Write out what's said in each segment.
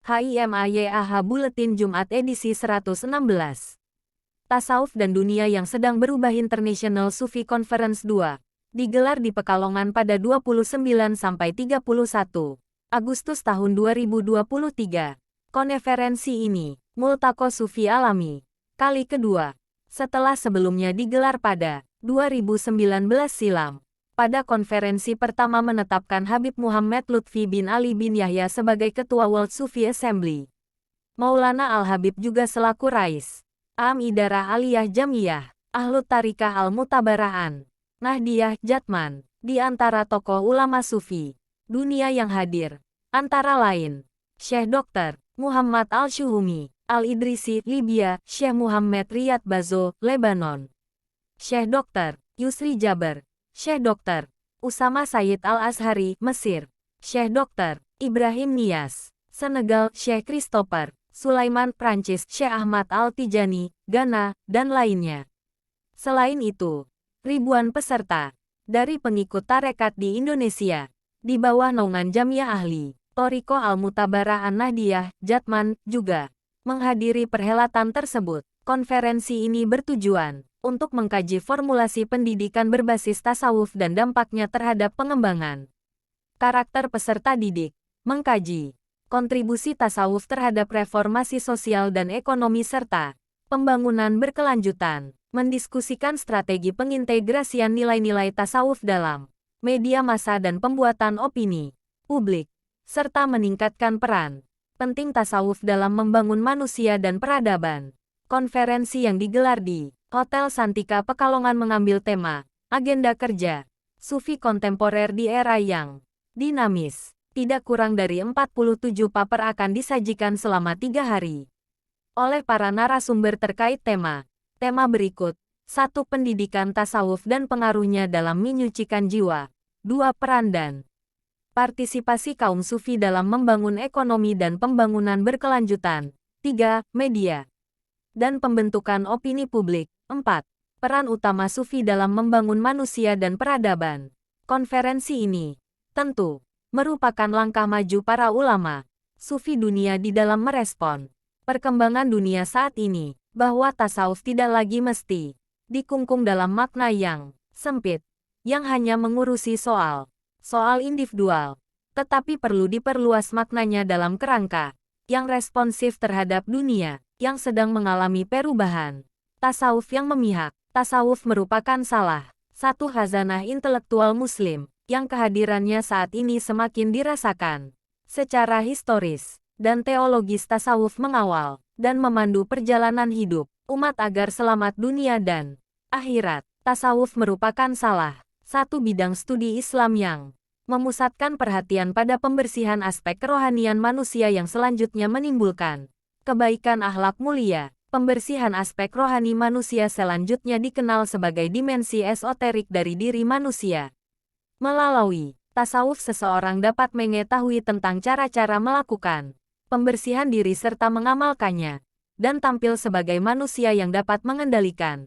HIMAYAH Buletin Jumat edisi 116. Tasawuf dan Dunia yang sedang berubah International Sufi Conference 2 digelar di Pekalongan pada 29–31 Agustus tahun 2023. Konferensi ini, Multaqo Sufi Alami, kali kedua, setelah sebelumnya digelar pada 2019 silam. Pada konferensi pertama menetapkan Habib Muhammad Lutfi bin Ali bin Yahya sebagai Ketua World Sufi Assembly. Maulana Al-Habib juga selaku Rais Am Idarah Aliyah Jamiyah, Ahlut Tarikah Al-Mutabarahan, Nahdiyah Jatman, di antara tokoh ulama Sufi dunia yang hadir, antara lain, Syekh Dr. Muhammad Al-Shuhumi, Al-Idrisi, Libya, Syekh Muhammad Riyad Bazo, Lebanon, Syekh Dr. Yusri Jaber, Syekh Dr. Usama Sayyid Al-Azhari, Mesir, Syekh Dr. Ibrahim Nias, Senegal, Syekh Christopher Sulaiman, Prancis, Syekh Ahmad Al-Tijani, Ghana, dan lainnya. Selain itu, ribuan peserta dari pengikut tarekat di Indonesia, di bawah naungan Jamiah Ahli Thoriqoh Al-Mutabarah An-Nahdiyah, Jatman, juga menghadiri perhelatan tersebut. Konferensi ini bertujuan untuk mengkaji formulasi pendidikan berbasis tasawuf dan dampaknya terhadap pengembangan karakter peserta didik, mengkaji kontribusi tasawuf terhadap reformasi sosial dan ekonomi serta pembangunan berkelanjutan, mendiskusikan strategi pengintegrasian nilai-nilai tasawuf dalam media massa dan pembuatan opini publik, serta meningkatkan peran penting tasawuf dalam membangun manusia dan peradaban. Konferensi yang digelar di Hotel Santika Pekalongan mengambil tema, agenda kerja Sufi kontemporer di era yang dinamis. Tidak kurang dari 47 paper akan disajikan selama 3 hari oleh para narasumber terkait tema. Tema berikut, 1. Pendidikan tasawuf dan pengaruhnya dalam menyucikan jiwa. 2. Peran dan partisipasi kaum sufi dalam membangun ekonomi dan pembangunan berkelanjutan. 3. Media dan pembentukan opini publik. 4. Peran utama sufi dalam membangun manusia dan peradaban. Konferensi ini, tentu, merupakan langkah maju para ulama sufi dunia di dalam merespon perkembangan dunia saat ini, bahwa tasawuf tidak lagi mesti dikungkung dalam makna yang sempit, yang hanya mengurusi soal individual, tetapi perlu diperluas maknanya dalam kerangka yang responsif terhadap dunia yang sedang mengalami perubahan. Tasawuf yang memihak. Tasawuf merupakan salah satu khazanah intelektual Muslim yang kehadirannya saat ini semakin dirasakan. Secara historis dan teologis tasawuf mengawal dan memandu perjalanan hidup umat agar selamat dunia dan akhirat. Tasawuf merupakan salah satu bidang studi Islam yang memusatkan perhatian pada pembersihan aspek kerohanian manusia yang selanjutnya menimbulkan kebaikan akhlak mulia. Pembersihan aspek rohani manusia selanjutnya dikenal sebagai dimensi esoterik dari diri manusia. Melalui tasawuf seseorang dapat mengetahui tentang cara-cara melakukan pembersihan diri serta mengamalkannya, dan tampil sebagai manusia yang dapat mengendalikan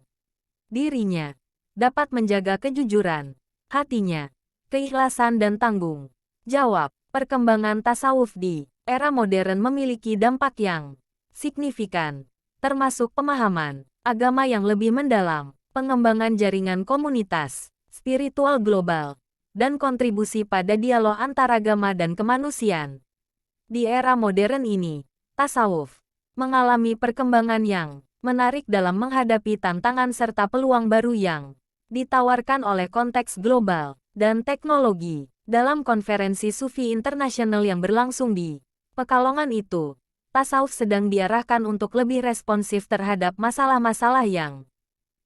dirinya, dapat menjaga kejujuran hatinya, keikhlasan dan tanggung jawab. Perkembangan tasawuf di era modern memiliki dampak yang signifikan, termasuk pemahaman agama yang lebih mendalam, pengembangan jaringan komunitas spiritual global, dan kontribusi pada dialog antaragama dan kemanusiaan. Di era modern ini, tasawuf mengalami perkembangan yang menarik dalam menghadapi tantangan serta peluang baru yang ditawarkan oleh konteks global dan teknologi. Dalam konferensi Sufi Internasional yang berlangsung di Pekalongan itu, tasawuf sedang diarahkan untuk lebih responsif terhadap masalah-masalah yang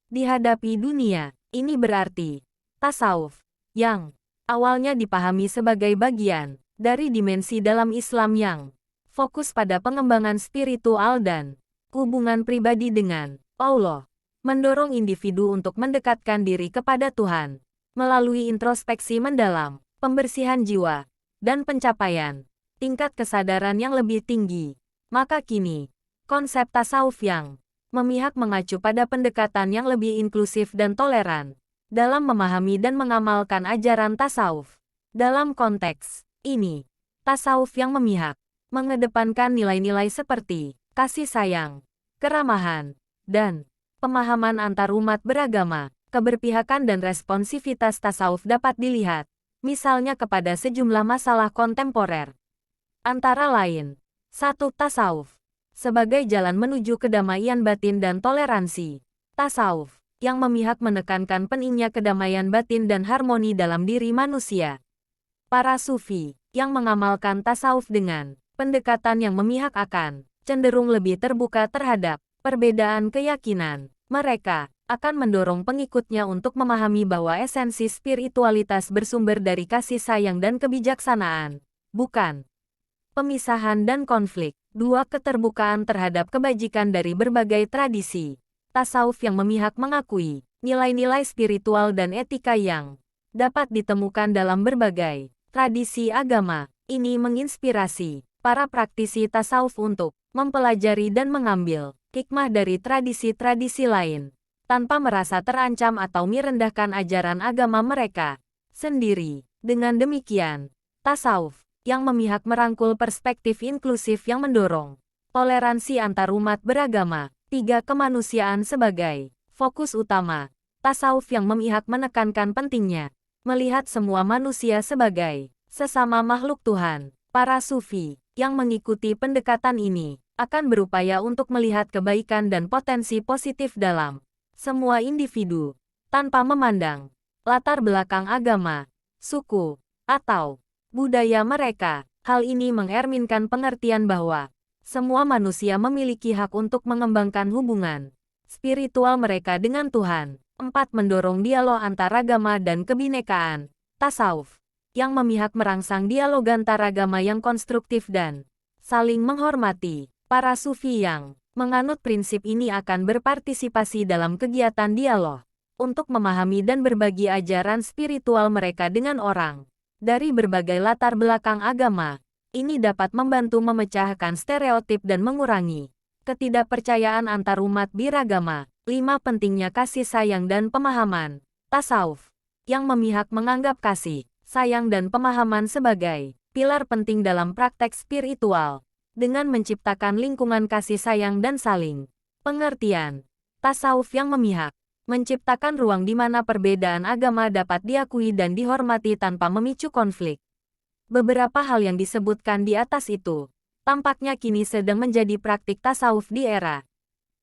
dihadapi dunia. Ini berarti, tasawuf yang awalnya dipahami sebagai bagian dari dimensi dalam Islam yang fokus pada pengembangan spiritual dan hubungan pribadi dengan Allah, mendorong individu untuk mendekatkan diri kepada Tuhan melalui introspeksi mendalam, pembersihan jiwa, dan pencapaian tingkat kesadaran yang lebih tinggi. Maka kini, konsep tasawuf yang memihak mengacu pada pendekatan yang lebih inklusif dan toleran dalam memahami dan mengamalkan ajaran tasawuf. Dalam konteks ini, tasawuf yang memihak mengedepankan nilai-nilai seperti kasih sayang, keramahan, dan pemahaman antarumat beragama. Keberpihakan dan responsivitas tasawuf dapat dilihat, misalnya kepada sejumlah masalah kontemporer. Antara lain, 1. Tasawuf sebagai jalan menuju kedamaian batin dan toleransi. Tasawuf yang memihak menekankan pentingnya kedamaian batin dan harmoni dalam diri manusia. Para sufi yang mengamalkan tasawuf dengan pendekatan yang memihak akan cenderung lebih terbuka terhadap perbedaan keyakinan. Mereka akan mendorong pengikutnya untuk memahami bahwa esensi spiritualitas bersumber dari kasih sayang dan kebijaksanaan, bukan pemisahan dan konflik. 2. Keterbukaan terhadap kebajikan dari berbagai tradisi. Tasawuf yang memihak mengakui nilai-nilai spiritual dan etika yang dapat ditemukan dalam berbagai tradisi agama. Ini menginspirasi para praktisi tasawuf untuk mempelajari dan mengambil hikmah dari tradisi-tradisi lain, tanpa merasa terancam atau merendahkan ajaran agama mereka sendiri. Dengan demikian, tasawuf yang memihak merangkul perspektif inklusif yang mendorong toleransi antarumat beragama. 3. Kemanusiaan sebagai fokus utama. Tasawuf yang memihak menekankan pentingnya melihat semua manusia sebagai sesama makhluk Tuhan. Para sufi yang mengikuti pendekatan ini akan berupaya untuk melihat kebaikan dan potensi positif dalam semua individu, tanpa memandang latar belakang agama, suku, atau budaya mereka. Hal ini mengerminkan pengertian bahwa semua manusia memiliki hak untuk mengembangkan hubungan spiritual mereka dengan Tuhan. 4. Mendorong dialog antaragama dan kebinekaan. Tasawuf yang memihak merangsang dialog antaragama yang konstruktif dan saling menghormati. Para sufi yang menganut prinsip ini akan berpartisipasi dalam kegiatan dialog untuk memahami dan berbagi ajaran spiritual mereka dengan orang dari berbagai latar belakang agama. Ini dapat membantu memecahkan stereotip dan mengurangi ketidakpercayaan antarumat beragama. 5. Pentingnya kasih sayang dan pemahaman. Tasawuf yang memihak menganggap kasih sayang dan pemahaman sebagai pilar penting dalam praktek spiritual. Dengan menciptakan lingkungan kasih sayang dan saling pengertian, tasawuf yang memihak menciptakan ruang di mana perbedaan agama dapat diakui dan dihormati tanpa memicu konflik. Beberapa hal yang disebutkan di atas itu tampaknya kini sedang menjadi praktik tasawuf di era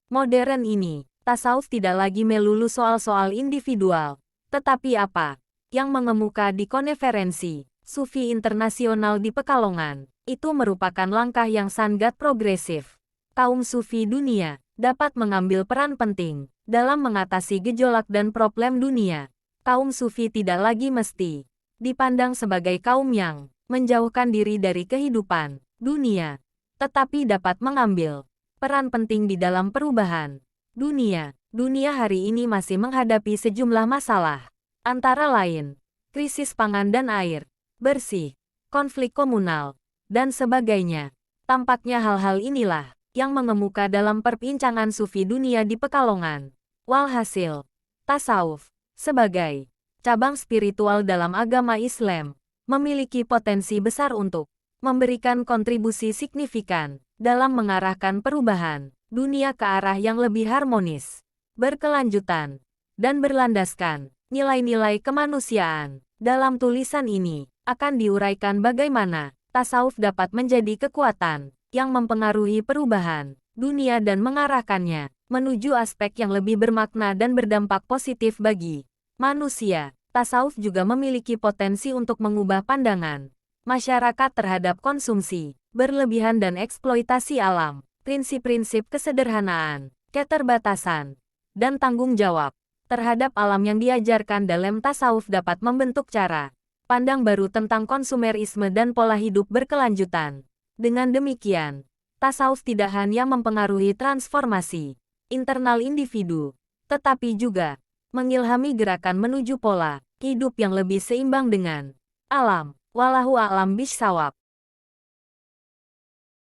modern ini. Tasawuf tidak lagi melulu soal-soal individual, tetapi apa yang mengemuka di konferensi Sufi Internasional di Pekalongan. Itu merupakan langkah yang sangat progresif. Kaum sufi dunia dapat mengambil peran penting dalam mengatasi gejolak dan problem dunia. Kaum sufi tidak lagi mesti dipandang sebagai kaum yang menjauhkan diri dari kehidupan dunia, tetapi dapat mengambil peran penting di dalam perubahan dunia. Dunia hari ini masih menghadapi sejumlah masalah, antara lain krisis pangan dan air bersih, konflik komunal, dan sebagainya. Tampaknya hal-hal inilah yang mengemuka dalam perbincangan sufi dunia di Pekalongan. Walhasil, tasawuf sebagai cabang spiritual dalam agama Islam memiliki potensi besar untuk memberikan kontribusi signifikan dalam mengarahkan perubahan dunia ke arah yang lebih harmonis, berkelanjutan, dan berlandaskan nilai-nilai kemanusiaan. Dalam tulisan ini akan diuraikan bagaimana tasawuf dapat menjadi kekuatan yang mempengaruhi perubahan dunia dan mengarahkannya menuju aspek yang lebih bermakna dan berdampak positif bagi manusia. Tasawuf juga memiliki potensi untuk mengubah pandangan masyarakat terhadap konsumsi berlebihan dan eksploitasi alam. Prinsip-prinsip kesederhanaan, keterbatasan, dan tanggung jawab terhadap alam yang diajarkan dalam tasawuf dapat membentuk cara pandang baru tentang konsumerisme dan pola hidup berkelanjutan. Dengan demikian, tasawuf tidak hanya mempengaruhi transformasi internal individu, tetapi juga mengilhami gerakan menuju pola hidup yang lebih seimbang dengan alam. Wallahu a'lam bishshawab.